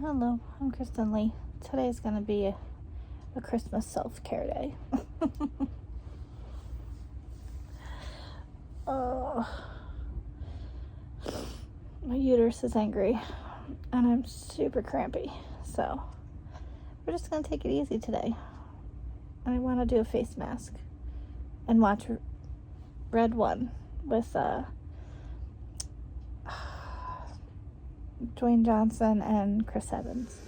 Hello, I'm Kristen Lee. Today's gonna be a Christmas self-care day. Oh, my uterus is angry and I'm super crampy, so we're just gonna take it easy today. And I want to do a face mask and watch Red One with Dwayne Johnson and Chris Evans.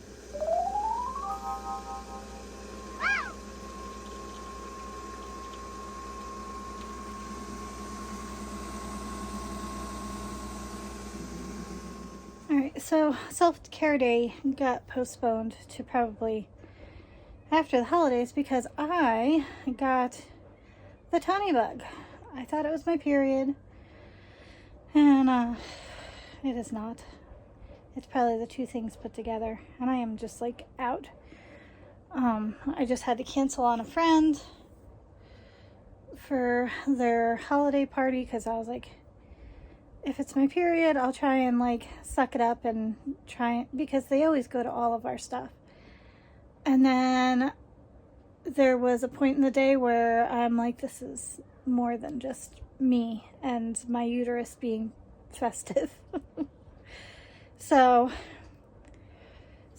Alright, so self-care day got postponed to probably after the holidays because I got the tummy bug. I thought it was my period, and it is not. It's probably the two things put together, and I am just like out. I just had to cancel on a friend for their holiday party because I was like, if it's my period, I'll try and like suck it up and try, because they always go to all of our stuff. And then there was a point in the day where I'm like, this is more than just me and my uterus being festive. So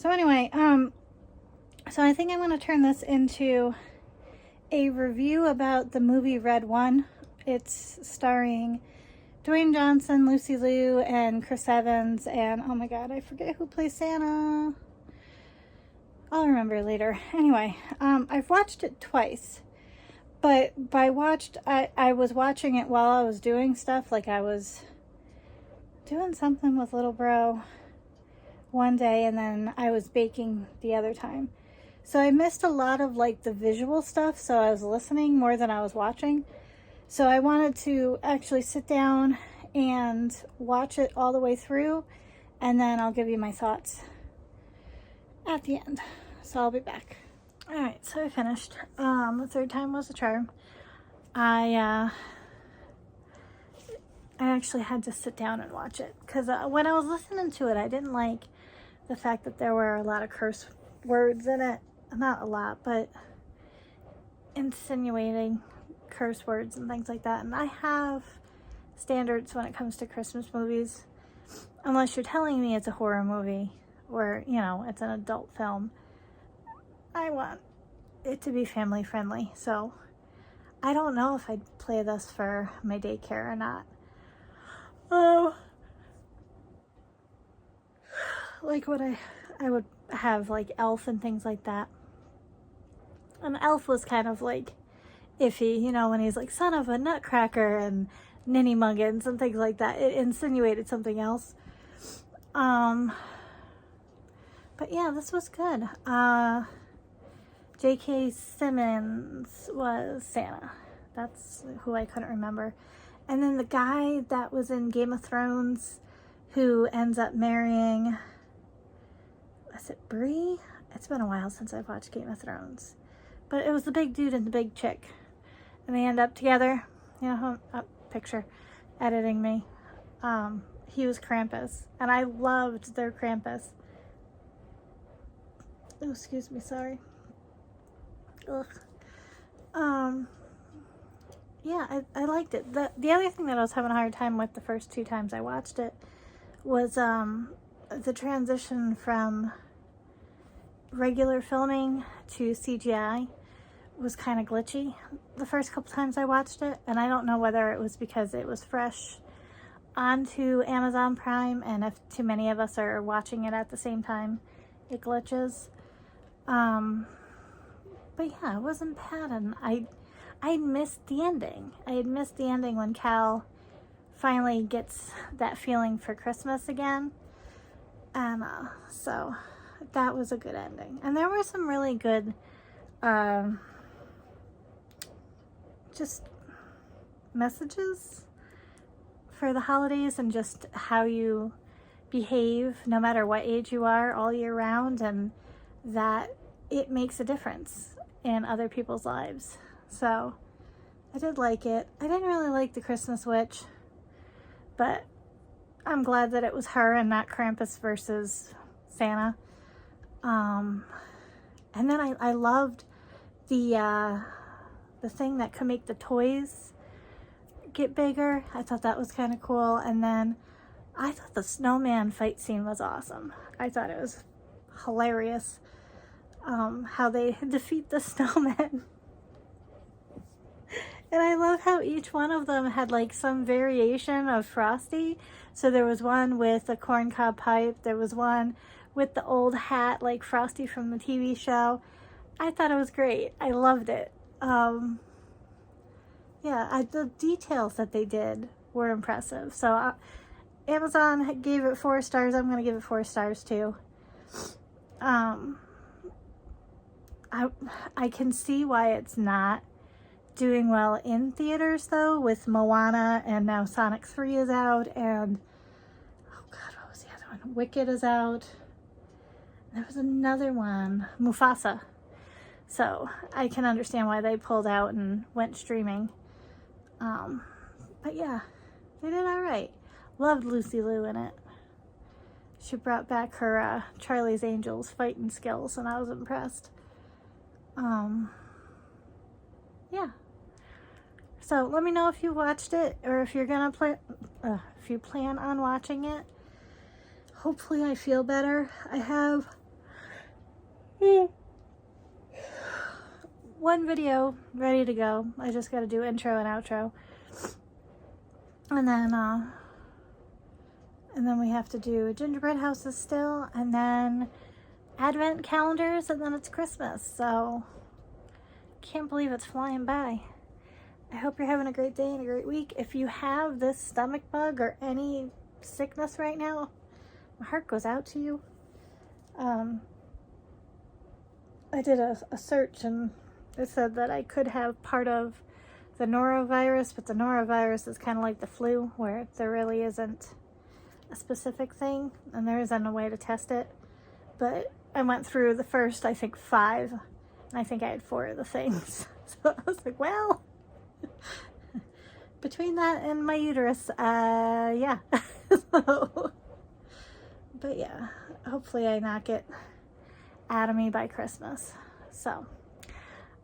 anyway, so I think I'm going to turn this into a review about the movie Red One. It's starring Dwayne Johnson, Lucy Liu, and Chris Evans, and oh my god, I forget who plays Santa. I'll remember later. Anyway, I've watched it twice, but I was watching it while I was doing stuff, like I was doing something with little bro one day, and then I was baking the other time. So I missed a lot of like the visual stuff, so I was listening more than I was watching. So I wanted to actually sit down and watch it all the way through, and then I'll give you my thoughts at the end. So I'll be back. Alright, so I finished. The third time was a charm. I actually had to sit down and watch it because when I was listening to it, I didn't like the fact that there were a lot of curse words in it. Not a lot, but insinuating curse words and things like that. And I have standards when it comes to Christmas movies. Unless you're telling me it's a horror movie or, you know, it's an adult film, I want it to be family friendly. So I don't know if I'd play this for my daycare or not. Oh, like what I would have like Elf and things like that. And Elf was kind of like iffy, you know, when he's like son of a nutcracker and ninny muggins and things like that. It insinuated something else. But yeah, this was good. J.K. Simmons was Santa. That's who I couldn't remember. And then the guy that was in Game of Thrones who ends up marrying, was it Brie? It's been a while since I've watched Game of Thrones. But it was the big dude and the big chick. And they end up together. You know, picture editing me. He was Krampus. And I loved their Krampus. Oh, excuse me, sorry. Ugh. Yeah, I liked it. The other thing that I was having a hard time with the first two times I watched it was the transition from regular filming to CGI was kind of glitchy the first couple times I watched it, and I don't know whether it was because it was fresh onto Amazon Prime, and if too many of us are watching it at the same time, it glitches. But yeah, it wasn't bad, and I missed the ending. I had missed the ending when Cal finally gets that feeling for Christmas again, and so that was a good ending. And there were some really good just messages for the holidays and just how you behave no matter what age you are all year round, and that it makes a difference in other people's lives. So I did like it. I didn't really like the Christmas witch, but I'm glad that it was her and not Krampus versus Santa. And then I loved the thing that could make the toys get bigger. I thought that was kind of cool. And then I thought the snowman fight scene was awesome. I thought it was hilarious, how they defeat the snowmen. And I love how each one of them had like some variation of Frosty. So there was one with a corncob pipe. There was one with the old hat like Frosty from the TV show. I thought it was great. I loved it. Yeah, the details that they did were impressive. So Amazon gave it 4 stars. I'm going to give it 4 stars too. I can see why it's not doing well in theaters though, with Moana, and now Sonic 3 is out, and oh god, what was the other one? Wicked is out. There was another one, Mufasa. So I can understand why they pulled out and went streaming. But yeah, they did all right. Loved Lucy Liu in it. She brought back her Charlie's Angels fighting skills, and I was impressed. Yeah. So let me know if you watched it, or if you're gonna if you plan on watching it. Hopefully I feel better. I have one video ready to go. I just gotta do intro and outro. And then we have to do gingerbread houses still, and then advent calendars, and then it's Christmas. So can't believe it's flying by. I hope you're having a great day and a great week. If you have this stomach bug or any sickness right now, my heart goes out to you. I did a search, and it said that I could have part of the norovirus, but the norovirus is kind of like the flu, where there really isn't a specific thing, and there isn't a way to test it. But I went through the first, I think, 5, and I think I had 4 of the things. So I was like, well, between that and my uterus, yeah. So, but yeah, hopefully I not get out of me by Christmas. So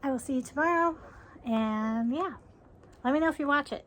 I will see you tomorrow, and yeah, let me know if you watch it.